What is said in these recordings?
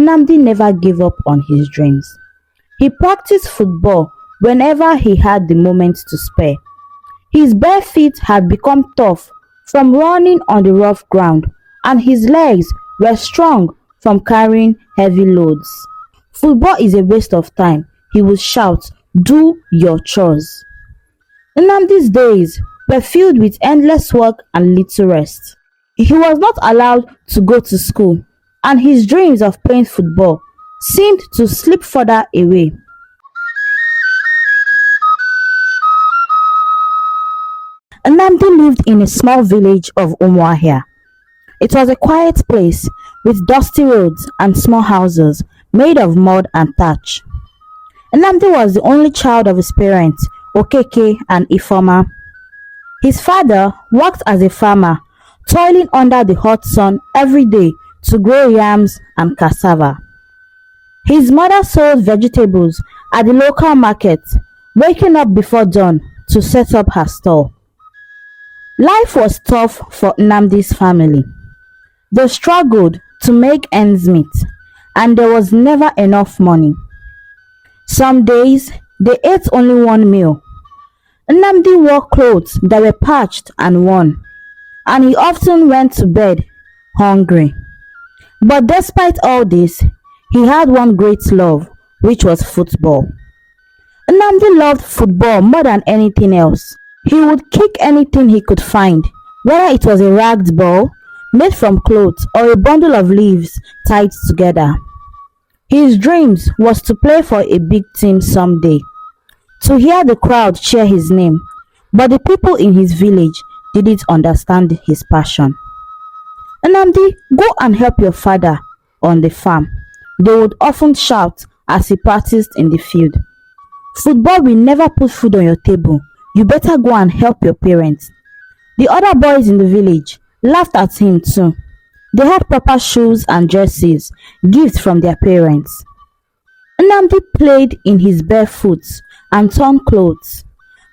Nnamdi never gave up on his dreams. He practiced football whenever he had the moment to spare. His bare feet had become tough from running on the rough ground, and his legs were strong from carrying heavy loads. "Football is a waste of time," he would shout, "do your chores." Nnamdi's days were filled with endless work and little rest. He was not allowed to go to school, and his dreams of playing football seemed to slip further away. Nnamdi lived in a small village of Umuahia. It was a quiet place with dusty roads and small houses made of mud and thatch. Nnamdi was the only child of his parents, Okeke and Ifoma. His father worked as a farmer, toiling under the hot sun every day to grow yams and cassava. His mother sold vegetables at the local market, waking up before dawn to set up her stall. Life was tough for Nnamdi's family. They struggled to make ends meet, and there was never enough money. Some days, they ate only one meal. Nnamdi wore clothes that were patched and worn, and he often went to bed hungry. But despite all this, he had one great love, which was football. Nnamdi loved football more than anything else. He would kick anything he could find, whether it was a ragged ball made from clothes or a bundle of leaves tied together. His dreams was to play for a big team someday, to hear the crowd cheer his name, but the people in his village didn't understand his passion. "Nnamdi, go and help your father on the farm," they would often shout as he practiced in the field. "Football will never put food on your table. You better go and help your parents." The other boys in the village laughed at him too. They had proper shoes and jerseys, gifts from their parents. Nnamdi played in his bare foot and torn clothes.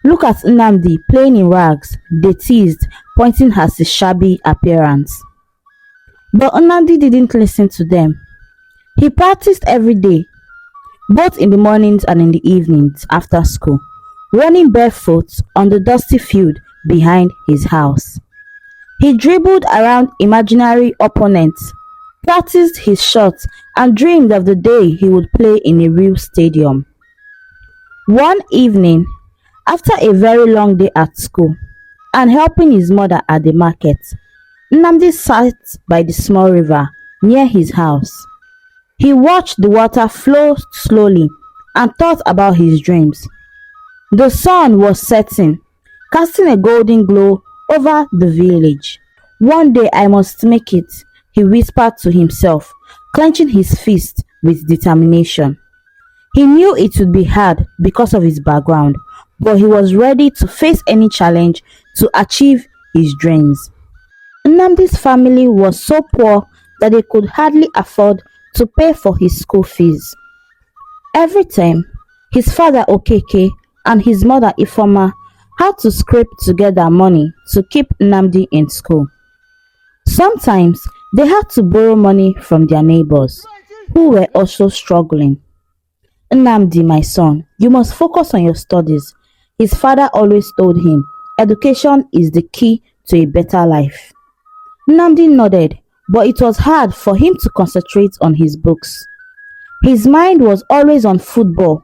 "Look at Nnamdi playing in rags," they teased, pointing at his shabby appearance. But Nnamdi didn't listen to them. He practiced every day, both in the mornings and in the evenings after school, running barefoot on the dusty field behind his house. He dribbled around imaginary opponents, practiced his shots, and dreamed of the day he would play in a real stadium. One evening, after a very long day at school and helping his mother at the market, Nnamdi sat by the small river near his house. He watched the water flow slowly and thought about his dreams. The sun was setting, casting a golden glow over the village. "One day I must make it," he whispered to himself, clenching his fist with determination. He knew it would be hard because of his background, but he was ready to face any challenge to achieve his dreams. Nnamdi's family was so poor that they could hardly afford to pay for his school fees. Every time, his father Okeke and his mother Ifoma had to scrape together money to keep Nnamdi in school. Sometimes they had to borrow money from their neighbors, who were also struggling. "Nnamdi, my son, you must focus on your studies," his father always told him. "Education is the key to a better life." Nnamdi nodded, but it was hard for him to concentrate on his books. His mind was always on football.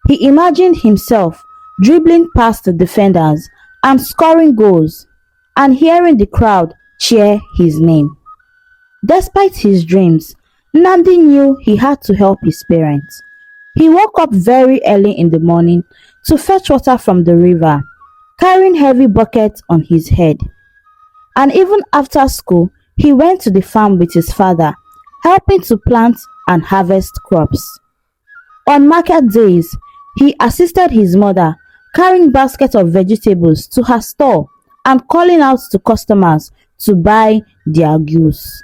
He imagined himself dribbling past the defenders and scoring goals, and hearing the crowd cheer his name. Despite his dreams, Nnamdi knew he had to help his parents. He woke up very early in the morning to fetch water from the river, carrying heavy buckets on his head. And even after school, he went to the farm with his father, helping to plant and harvest crops. On market days, he assisted his mother, carrying baskets of vegetables to her store and calling out to customers to buy their goods.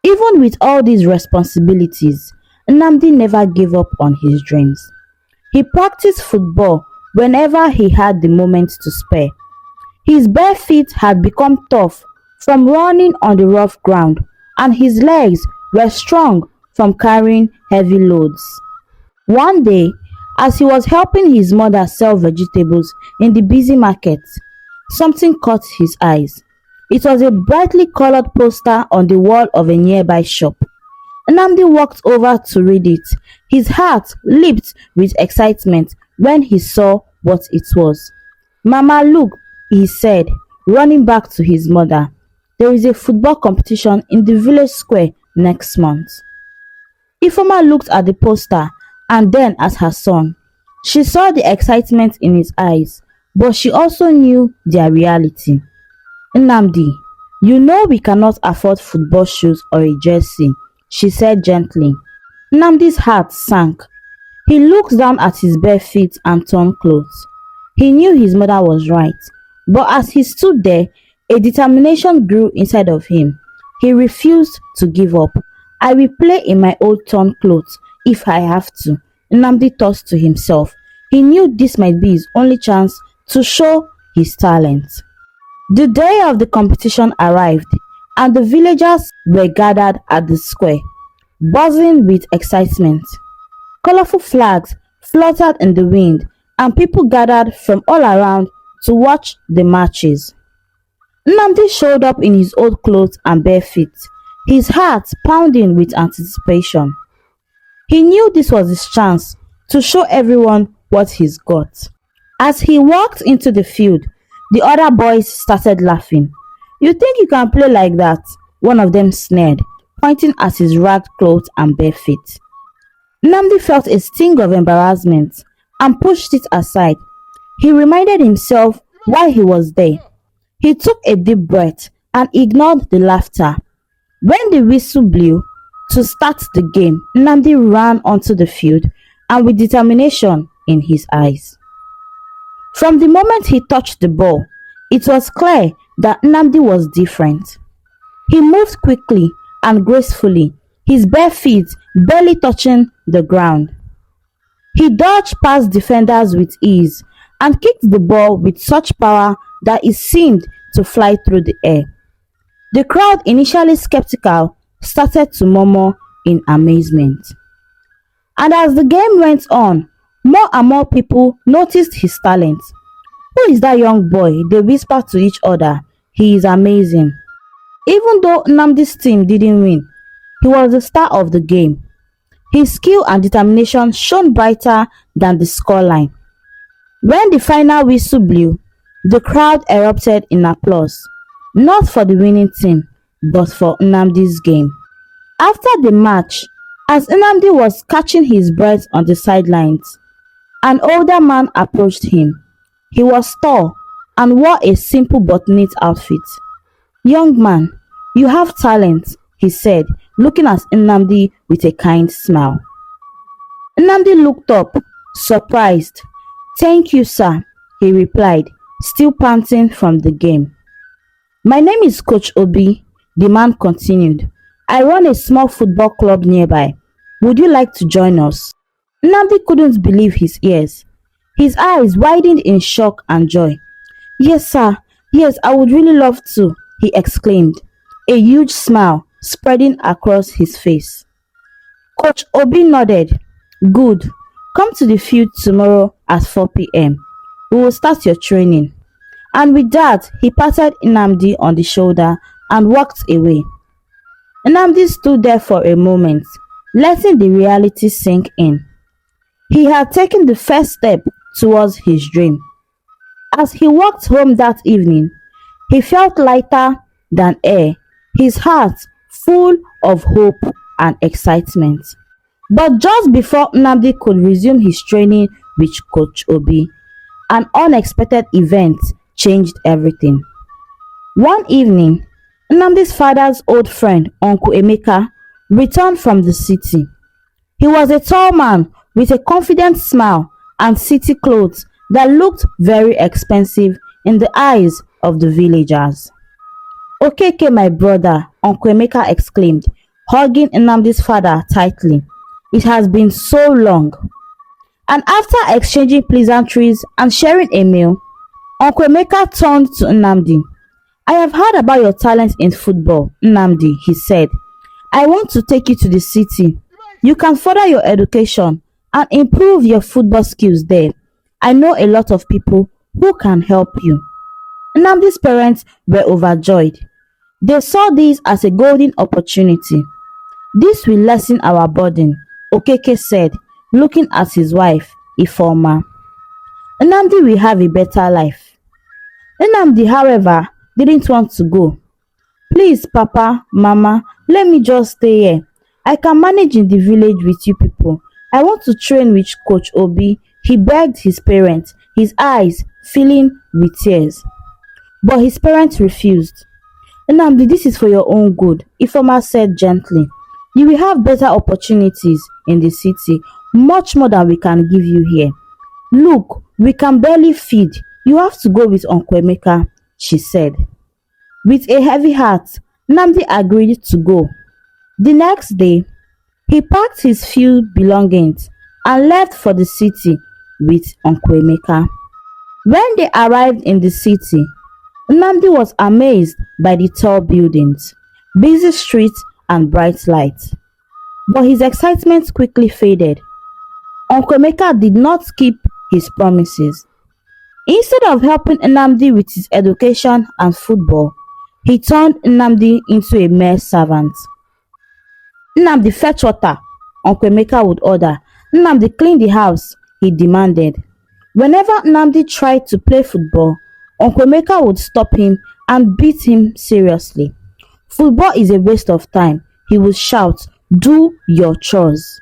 Even with all these responsibilities, Nnamdi never gave up on his dreams. He practiced football whenever he had the moment to spare. His bare feet had become tough from running on the rough ground, and his legs were strong from carrying heavy loads. One day, as he was helping his mother sell vegetables in the busy market, something caught his eyes. It was a brightly colored poster on the wall of a nearby shop. Nnamdi walked over to read it. His heart leaped with excitement when he saw what it was. "Mama, look," he said, running back to his mother. "There is a football competition in the village square next month." Ifeoma looked at the poster and then at her son. She saw the excitement in his eyes, but she also knew their reality. "Nnamdi, you know we cannot afford football shoes or a jersey," she said gently. Nnamdi's heart sank. He looked down at his bare feet and torn clothes. He knew his mother was right, but as he stood there, a determination grew inside of him. He refused to give up. "I will play in my old torn clothes if I have to," Nnamdi thought to himself. He knew this might be his only chance to show his talent. The day of the competition arrived, and the villagers were gathered at the square, buzzing with excitement. Colorful flags fluttered in the wind, and people gathered from all around to watch the matches. Nnamdi showed up in his old clothes and bare feet, his heart pounding with anticipation. He knew this was his chance to show everyone what he's got. As he walked into the field, the other boys started laughing. "You think you can play like that?" one of them sneered, pointing at his ragged clothes and bare feet. Nnamdi felt a sting of embarrassment and pushed it aside. He reminded himself why he was there. He took a deep breath and ignored the laughter. When the whistle blew to start the game, Nnamdi ran onto the field and with determination in his eyes. From the moment he touched the ball, it was clear that Nnamdi was different. He moved quickly and gracefully, his bare feet barely touching the ground. He dodged past defenders with ease and kicked the ball with such power that it seemed to fly through the air. The crowd, initially skeptical, started to murmur in amazement. And as the game went on, more and more people noticed his talent. "Who is that young boy?" they whispered to each other. "He is amazing." Even though Nnamdi's team didn't win, he was the star of the game. His skill and determination shone brighter than the scoreline. When the final whistle blew, the crowd erupted in applause, not for the winning team, but for Nnamdi's game. After the match, as Nnamdi was catching his breath on the sidelines, an older man approached him. He was tall and wore a simple but neat outfit. "Young man, you have talent," he said, looking at Nnamdi with a kind smile. Nnamdi looked up, surprised. "Thank you, sir," he replied, still panting from the game. "My name is Coach Obie," the man continued. "I run a small football club nearby. Would you like to join us?" Nnamdi couldn't believe his ears. His eyes widened in shock and joy. "Yes, sir. Yes, I would really love to," he exclaimed, a huge smile spreading across his face. Coach Obie nodded. "Good. Come to the field tomorrow at 4 p.m. We will start your training." And with that, he patted Nnamdi on the shoulder and walked away. Nnamdi stood there for a moment, letting the reality sink in. He had taken the first step towards his dream. As he walked home that evening, he felt lighter than air, his heart full of hope and excitement. But just before Nnamdi could resume his training with Coach Obie, an unexpected event changed everything. One evening, Nnamdi's father's old friend, Uncle Emeka, returned from the city. He was a tall man with a confident smile and city clothes that looked very expensive in the eyes of the villagers. "Okeke, my brother," Uncle Emeka exclaimed, hugging Nnamdi's father tightly. "It has been so long." And after exchanging pleasantries and sharing a meal, Uncle Emeka turned to Nnamdi. "I have heard about your talent in football, Nnamdi," he said. "I want to take you to the city You can further your education and improve your football skills there. I know a lot of people who can help you. Nnamdi's parents were overjoyed. They saw this as a golden opportunity. This will lessen our burden, Okeke said, looking at his wife, Ifeoma. Nnamdi will have a better life. Nnamdi, however, didn't want to go. Please, Papa, Mama, let me just stay here. I can manage in the village with you people. I want to train with Coach Obie. He begged his parents, his eyes filling with tears. But his parents refused. Nnamdi, this is for your own good, Ifeoma said gently. You will have better opportunities in the city, much more than we can give you here. Look, we can barely feed. You have to go with Uncle Emeka, she said. With a heavy heart, Nnamdi agreed to go. The next day, he packed his few belongings and left for the city with Uncle Emeka. When they arrived in the city, Nnamdi was amazed by the tall buildings, busy streets and bright lights. But his excitement quickly faded. Uncle Emeka did not keep his promises. Instead of helping Nnamdi with his education and football, he turned Nnamdi into a mere servant. Nnamdi, fetch water, Uncle Emeka would order. Nnamdi, clean the house, he demanded. Whenever Nnamdi tried to play football, Uncle Emeka would stop him and beat him seriously. Football is a waste of time, he would shout. Do your chores.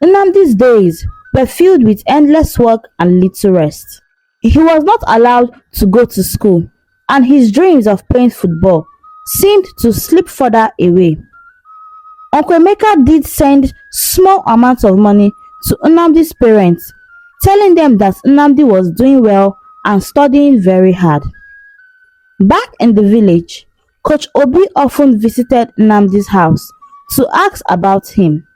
Nnamdi's days were filled with endless work and little rest. He was not allowed to go to school, and his dreams of playing football seemed to slip further away. Uncle Emeka did send small amounts of money to Nnamdi's parents, telling them that Nnamdi was doing well and studying very hard. Back in the village, Coach Obie often visited Nnamdi's house to ask about him.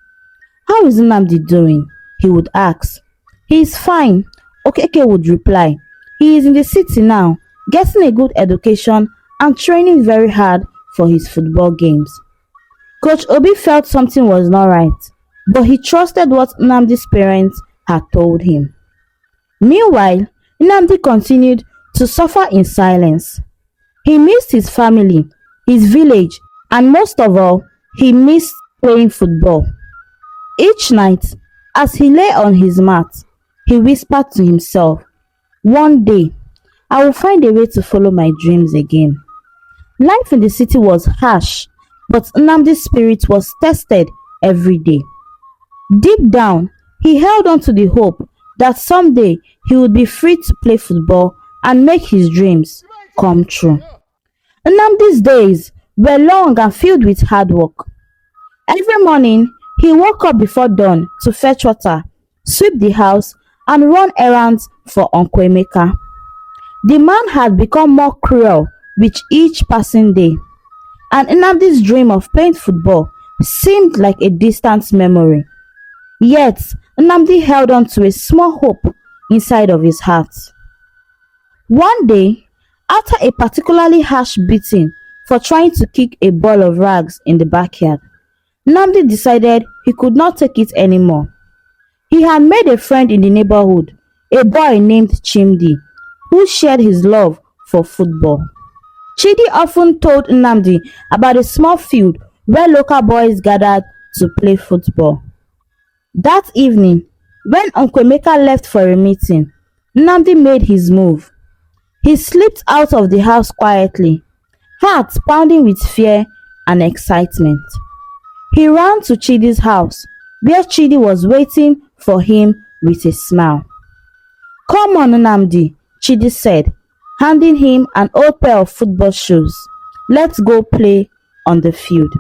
How is Nnamdi doing? He would ask. He is fine, Okeke would reply. He is in the city now, getting a good education and training very hard for his football games. Coach Obie felt something was not right, but he trusted what Nnamdi's parents had told him. Meanwhile, Nnamdi continued to suffer in silence. He missed his family, his village, and most of all, he missed playing football. Each night, as he lay on his mat, he whispered to himself, one day, I will find a way to follow my dreams again. Life in the city was harsh, but Nnamdi's spirit was tested every day. Deep down, he held on to the hope that someday he would be free to play football and make his dreams come true. Nnamdi's days were long and filled with hard work. Every morning, he woke up before dawn to fetch water, sweep the house, and run errands for Uncle Emeka. The man had become more cruel with each passing day, and Nnamdi's dream of playing football seemed like a distant memory. Yet, Nnamdi held on to a small hope inside of his heart. One day, after a particularly harsh beating for trying to kick a ball of rags in the backyard, Nnamdi decided he could not take it anymore. He had made a friend in the neighborhood, a boy named Chimdi, who shared his love for football. Chidi often told Nnamdi about a small field where local boys gathered to play football. That evening, when Uncle Emeka left for a meeting, Nnamdi made his move. He slipped out of the house quietly, heart pounding with fear and excitement. He ran to Chidi's house, where Chidi was waiting for him with a smile. Come on, Nnamdi, Chidi said, handing him an old pair of football shoes. Let's go play on the field.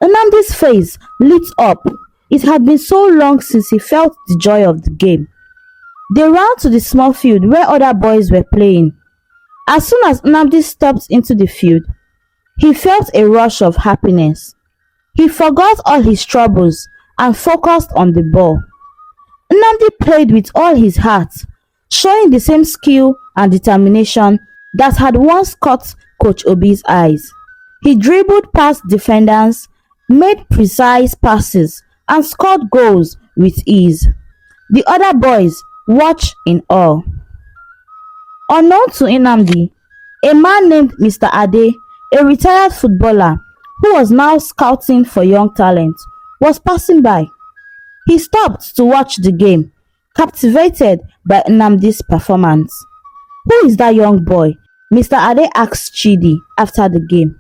Nnamdi's face lit up. It had been so long since he felt the joy of the game. They ran to the small field where other boys were playing. As soon as Nnamdi stepped into the field, he felt a rush of happiness. He forgot all his troubles and focused on the ball. Nnamdi played with all his heart, showing the same skill and determination that had once caught Coach Obie's eyes. He dribbled past defenders, made precise passes, and scored goals with ease. The other boys watched in awe. Unknown to Nnamdi, a man named Mr. Ade, a retired footballer who was now scouting for young talent, was passing by. He stopped to watch the game, captivated by Nnamdi's performance. "Who is that young boy?" Mr. Ade asked Chidi after the game.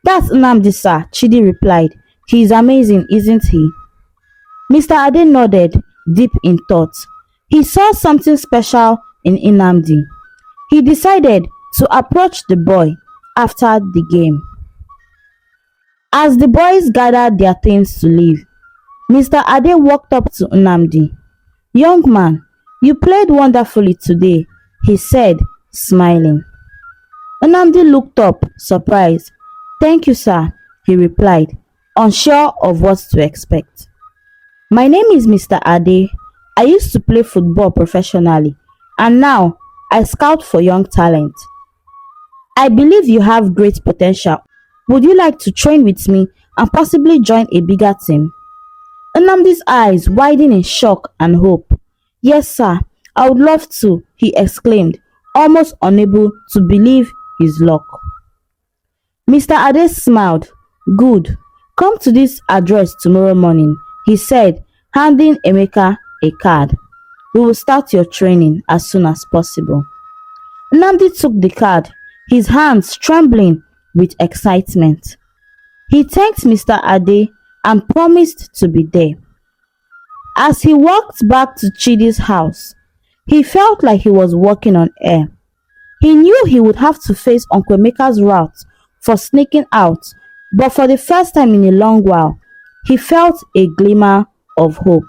"That's Nnamdi, sir," Chidi replied. "He is amazing, isn't he?" Mr. Ade nodded, deep in thought. He saw something special in Nnamdi. He decided to approach the boy after the game. As the boys gathered their things to leave, Mr. Ade walked up to Nnamdi. "Young man, you played wonderfully today," he said, smiling. Nnamdi looked up, surprised. "Thank you, sir," he replied, unsure of what to expect. "My name is Mr. Ade. I used to play football professionally, and now I scout for young talent. I believe you have great potential. Would you like to train with me and possibly join a bigger team?" Nnamdi's eyes widened in shock and hope. "Yes, sir, I would love to," he exclaimed, almost unable to believe his luck. Mr. Ade smiled. "Good. Come to this address tomorrow morning," he said, handing Emeka a card. "We will start your training as soon as possible." Nnamdi took the card, his hands trembling with excitement. He thanked Mr. Ade and promised to be there. As he walked back to Chidi's house, he felt like he was walking on air. He knew he would have to face Uncle Emeka's wrath for sneaking out, but for the first time in a long while, he felt a glimmer of hope.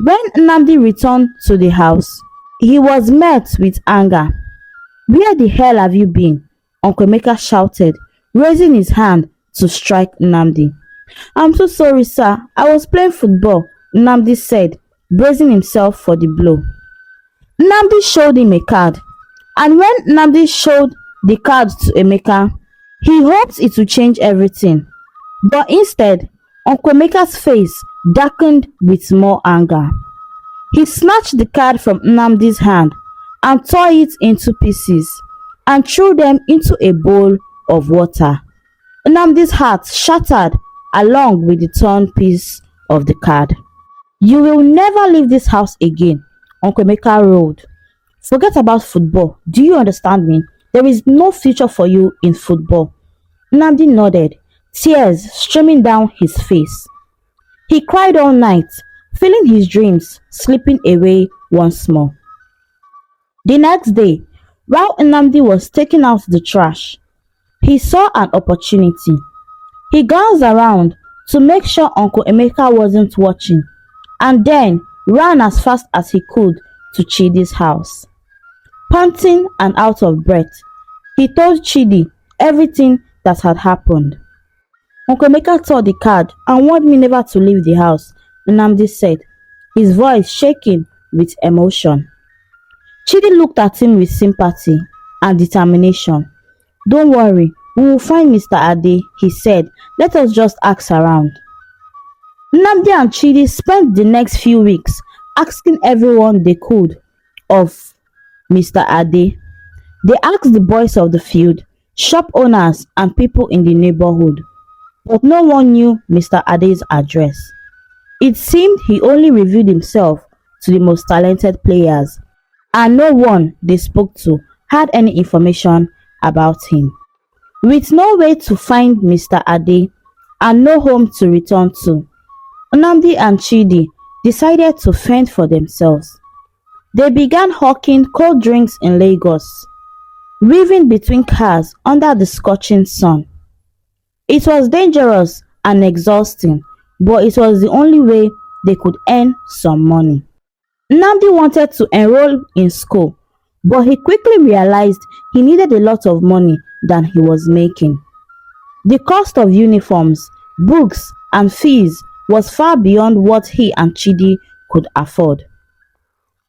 When Nnamdi returned to the house, he was met with anger. "Where the hell have you been?" Uncle Emeka shouted, raising his hand to strike Nnamdi. "I'm so sorry, sir. I was playing football," Nnamdi said, bracing himself for the blow. Nnamdi showed him a card, and when Nnamdi showed the card to Emeka, he hoped it would change everything. But instead, Uncle Emeka's face darkened with more anger. He snatched the card from Nnamdi's hand and tore it into pieces and threw them into a bowl of water. Nnamdi's heart shattered along with the torn piece of the card. "You will never leave this house again," Uncle Emeka roared. "Forget about football. Do you understand me? There is no future for you in football." Nnamdi nodded, tears streaming down his face. He cried all night, feeling his dreams slipping away once more. The next day, while Nnamdi was taking out the trash, he saw an opportunity. He glanced around to make sure Uncle Emeka wasn't watching, and then ran as fast as he could to Chidi's house. Panting and out of breath, he told Chidi everything that had happened. "Uncle Emeka tore the card and warned me never to leave the house," Nnamdi said, his voice shaking with emotion. Chidi looked at him with sympathy and determination. "Don't worry, we will find Mr. Ade," he said. "Let us just ask around." Nnamdi and Chidi spent the next few weeks asking everyone they could of Mr. Ade. They asked the boys of the field, shop owners, and people in the neighborhood, but no one knew Mr. Ade's address. It seemed he only revealed himself to the most talented players, and no one they spoke to had any information about him. With no way to find Mr. Ade and no home to return to, Nnamdi and Chidi decided to fend for themselves. They began hawking cold drinks in Lagos, weaving between cars under the scorching sun. It was dangerous and exhausting, but it was the only way they could earn some money. Nnamdi wanted to enroll in school, but he quickly realized he needed a lot of money than he was making. The cost of uniforms, books, and fees was far beyond what he and Chidi could afford.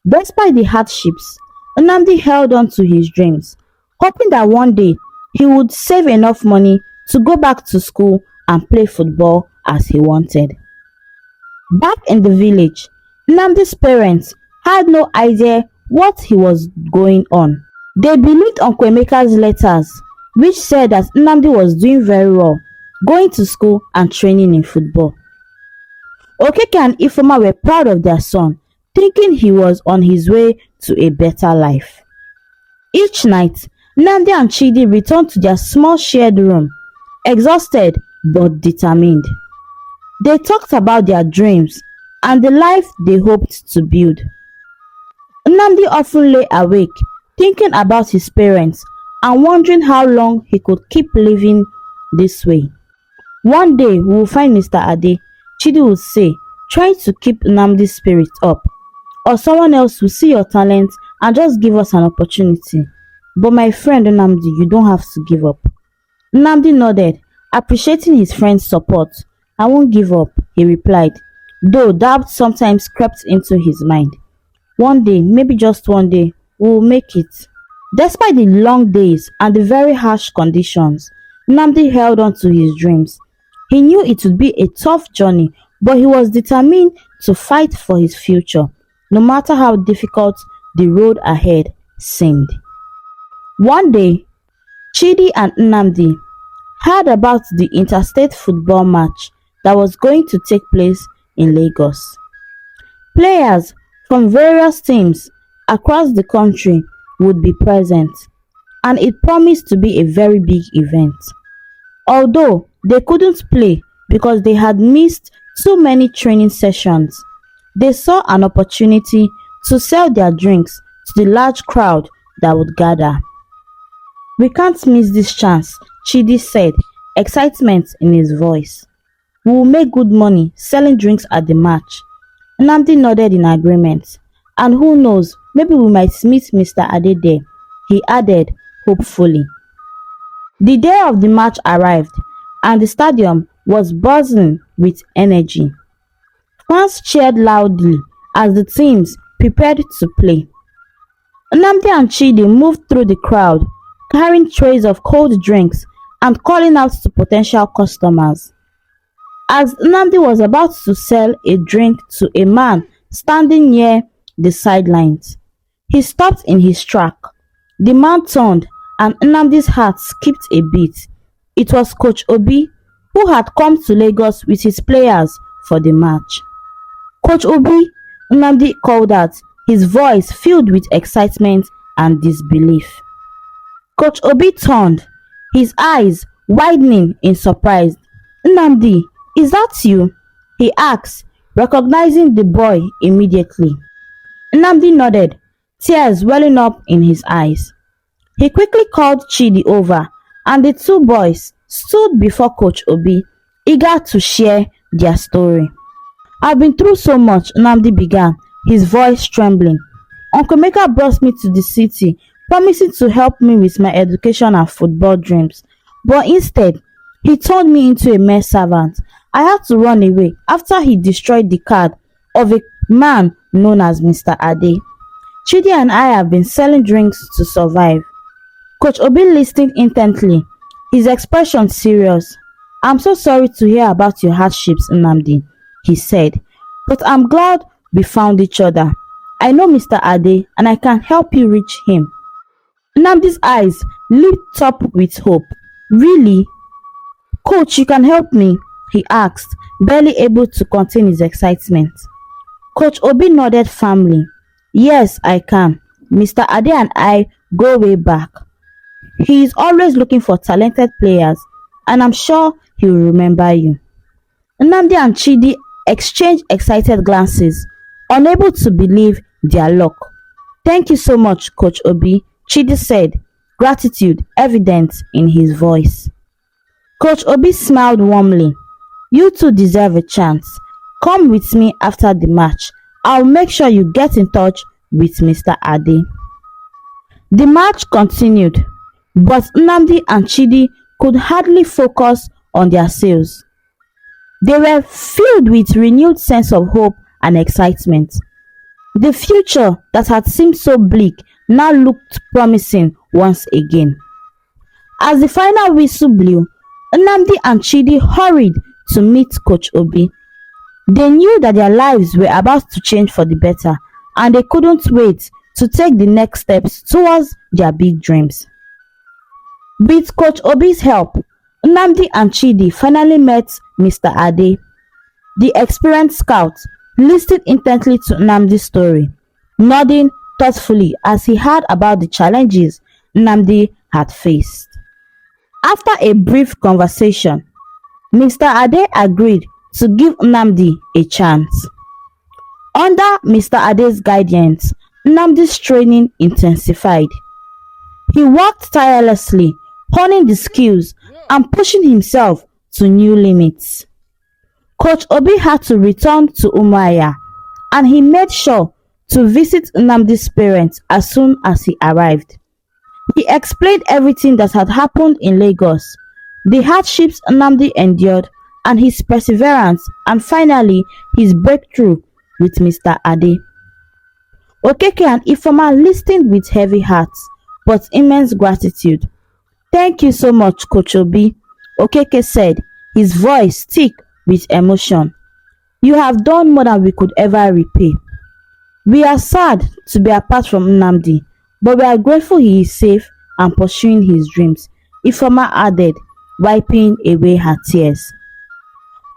Despite the hardships, Nnamdi held on to his dreams, hoping that one day he would save enough money to go back to school and play football as he wanted. Back in the village, Nnamdi's parents had no idea what he was going on. They believed Uncle Emeka's letters, which said that Nnamdi was doing very well, going to school and training in football. Okeke and Ifeoma were proud of their son, thinking he was on his way to a better life. Each night, Nnamdi and Chidi returned to their small shared room, exhausted but determined. They talked about their dreams and the life they hoped to build. Nnamdi often lay awake, thinking about his parents and wondering how long he could keep living this way. One day we will find Mr. Ade, Chidi would say, trying to keep Nnamdi's spirit up. Or someone else will see your talent and just give us an opportunity. But my friend Nnamdi, you don't have to give up. Nnamdi nodded, appreciating his friend's support. I won't give up, he replied, though doubt sometimes crept into his mind. One day, maybe just one day, we will make it. Despite the long days and the very harsh conditions, Nnamdi held on to his dreams. He knew it would be a tough journey, but he was determined to fight for his future, no matter how difficult the road ahead seemed. One day, Chidi and Nnamdi heard about the interstate football match that was going to take place in Lagos. Players from various teams across the country would be present, and it promised to be a very big event. Although they couldn't play because they had missed too many training sessions, they saw an opportunity to sell their drinks to the large crowd that would gather. We can't miss this chance, Chidi said, excitement in his voice. We will make good money selling drinks at the match. Nnamdi nodded in agreement. And who knows, maybe we might meet Mr. Ade there, he added hopefully. The day of the match arrived, and the stadium was buzzing with energy. Fans cheered loudly as the teams prepared to play. Nnamdi and Chidi moved through the crowd, carrying trays of cold drinks and calling out to potential customers. As Nnamdi was about to sell a drink to a man standing near the sidelines, he stopped in his track. The man turned and Nnamdi's heart skipped a beat. It was Coach Obie, who had come to Lagos with his players for the match. Coach Obie, Nnamdi called out, his voice filled with excitement and disbelief. Coach Obie turned, his eyes widening in surprise. Nnamdi, is that you? He asked, recognizing the boy immediately. Nnamdi nodded, tears welling up in his eyes. He quickly called Chidi over, and the two boys stood before Coach Obie, eager to share their story. I've been through so much, Nnamdi began, his voice trembling. Uncle Emeka brought me to the city, promising to help me with my education and football dreams. But instead, he turned me into a mere servant. I had to run away after he destroyed the card of a man known as Mr. Ade. Chidi and I have been selling drinks to survive. Coach Obie listened intently, his expression serious. I'm so sorry to hear about your hardships, Nnamdi, he said, but I'm glad we found each other. I know Mr. Ade and I can help you reach him. Nnamdi's eyes lit up with hope. Really? Coach, you can help me? He asked, barely able to contain his excitement. Coach Obie nodded firmly. Yes, I can. Mr. Ade and I go way back. He is always looking for talented players, and I'm sure he will remember you. Nnamdi and Chidi exchanged excited glances, unable to believe their luck. Thank you so much, Coach Obie, Chidi said, gratitude evident in his voice. Coach Obie smiled warmly. You two deserve a chance. Come with me after the match. I'll make sure you get in touch with Mr. Ade. The match continued, but Nnamdi and Chidi could hardly focus on their sales. They were filled with renewed sense of hope and excitement. The future that had seemed so bleak now looked promising once again. As the final whistle blew, Nnamdi and Chidi hurried to meet Coach Obie. They knew that their lives were about to change for the better, and they couldn't wait to take the next steps towards their big dreams. With Coach Obie's help, Nnamdi and Chidi finally met Mr. Ade. The experienced scout listened intently to Nnamdi's story, nodding thoughtfully as he heard about the challenges Nnamdi had faced. After a brief conversation, Mr. Ade agreed to give Nnamdi a chance. Under Mr. Ade's guidance, Nnamdi's training intensified. He worked tirelessly, honing the skills and pushing himself to new limits. Coach Obie had to return to Umuahia, and he made sure to visit Nnamdi's parents as soon as he arrived. He explained everything that had happened in Lagos, the hardships Nnamdi endured, and his perseverance, and finally his breakthrough with Mr. Ade. Okeke and Ifeoma listened with heavy hearts but immense gratitude. "Thank you so much, Coach Obie," Okeke said, his voice thick with emotion. "You have done more than we could ever repay. We are sad to be apart from Nnamdi, but we are grateful he is safe and pursuing his dreams," Ifeoma added, wiping away her tears.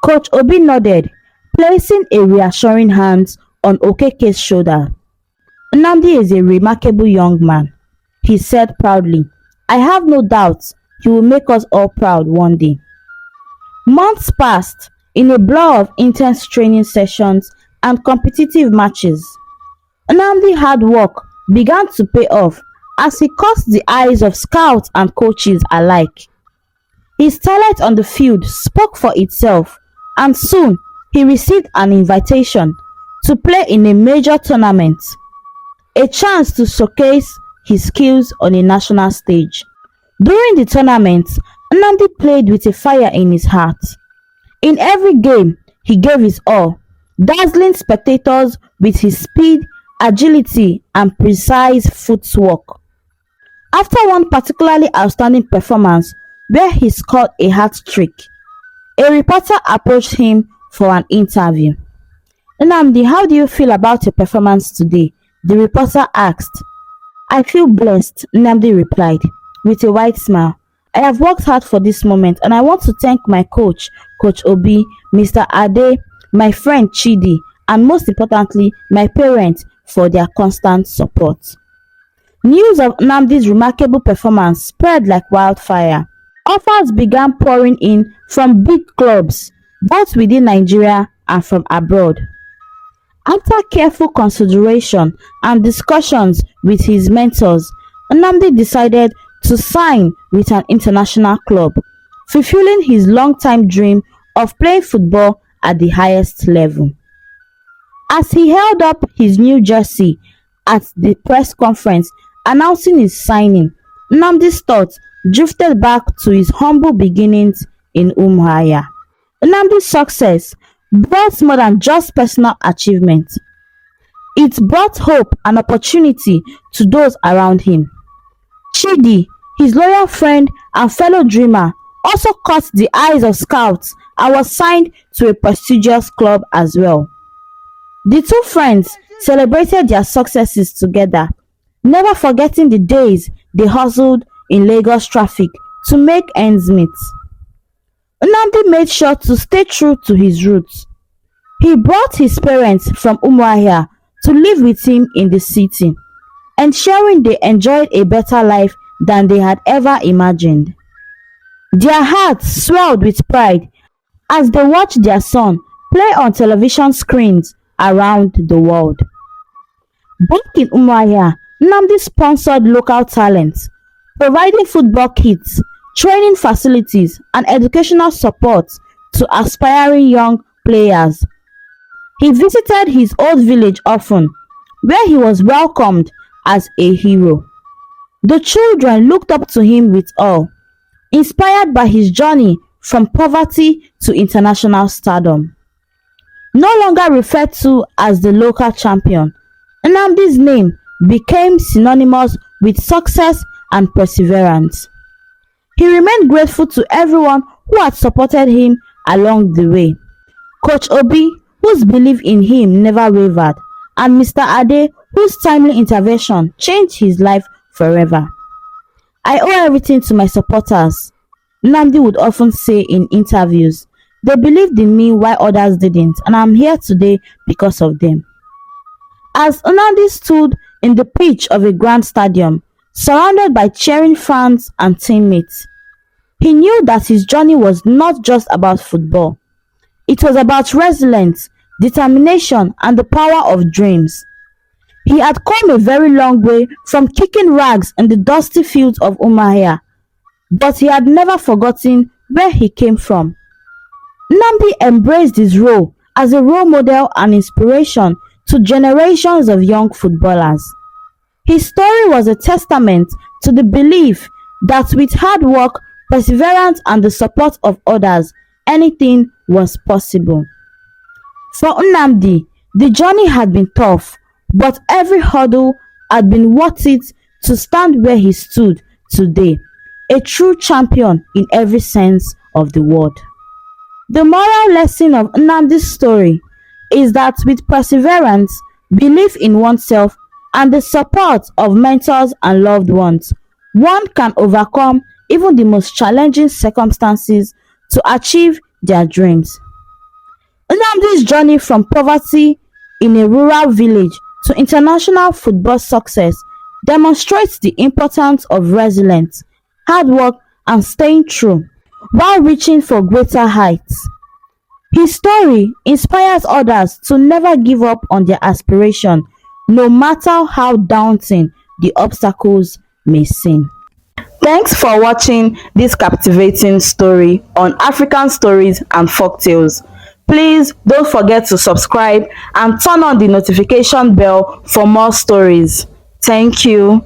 Coach Obie nodded, placing a reassuring hand on Okeke's shoulder. "Nnamdi is a remarkable young man," he said proudly. "I have no doubt he will make us all proud one day." Months passed in a blur of intense training sessions and competitive matches. Nnamdi's hard work began to pay off as he caught the eyes of scouts and coaches alike. His talent on the field spoke for itself, and soon he received an invitation to play in a major tournament, a chance to showcase his skills on a national stage. During the tournament, Nnamdi played with a fire in his heart. In every game, he gave his all, dazzling spectators with his speed, agility, and precise footwork. After one particularly outstanding performance where he scored a hat-trick, a reporter approached him for an interview. "Nnamdi, how do you feel about your performance today?" the reporter asked. "I feel blessed," Nnamdi replied, with a wide smile. "I have worked hard for this moment, and I want to thank my coach, Coach Obie, Mr. Ade, my friend Chidi, and most importantly, my parents for their constant support." News of Nnamdi's remarkable performance spread like wildfire. Offers began pouring in from big clubs, both within Nigeria and from abroad. After careful consideration and discussions with his mentors, Nnamdi decided to sign with an international club, fulfilling his long-time dream of playing football at the highest level. As he held up his new jersey at the press conference announcing his signing, Nnamdi's thoughts drifted back to his humble beginnings in Umuahia. Nnamdi's success brought more than just personal achievement. It brought hope and opportunity to those around him. Chidi, his loyal friend and fellow dreamer, also caught the eyes of scouts and was signed to a prestigious club as well. The two friends celebrated their successes together, never forgetting the days they hustled in Lagos traffic to make ends meet. Nnamdi made sure to stay true to his roots. He brought his parents from Umuahia to live with him in the city, ensuring they enjoyed a better life than they had ever imagined. Their hearts swelled with pride as they watched their son play on television screens around the world. Back in Umuahia, Nnamdi sponsored local talents, providing football kits, training facilities, and educational support to aspiring young players. He visited his old village often, where he was welcomed as a hero. The children looked up to him with awe, inspired by his journey from poverty to international stardom. No longer referred to as the local champion, Nnamdi's name became synonymous with success and perseverance. He remained grateful to everyone who had supported him along the way. Coach Obie, whose belief in him never wavered, and Mr. Ade, whose timely intervention changed his life forever. I owe everything to my supporters, Nnamdi would often say in interviews. They believed in me while others didn't, and I'm here today because of them. As Nnamdi stood in the pitch of a grand stadium, surrounded by cheering fans and teammates, he knew that his journey was not just about football. It was about resilience, determination, and the power of dreams. He had come a very long way from kicking rags in the dusty fields of Umuahia, but he had never forgotten where he came from. Nnamdi embraced his role as a role model and inspiration to generations of young footballers. His story was a testament to the belief that with hard work, perseverance, and the support of others, anything was possible. For Nnamdi, the journey had been tough, but every hurdle had been worth it to stand where he stood today, a true champion in every sense of the word. The moral lesson of Nnamdi's story is that with perseverance, belief in oneself, and the support of mentors and loved ones, one can overcome even the most challenging circumstances to achieve their dreams. Nnamdi's journey from poverty in a rural village to international football success demonstrates the importance of resilience, hard work, and staying true while reaching for greater heights. His story inspires others to never give up on their aspiration, no matter how daunting the obstacles may seem. Thanks for watching this captivating story on African Stories and Folktales. Please don't forget to subscribe and turn on the notification bell for more stories. Thank you.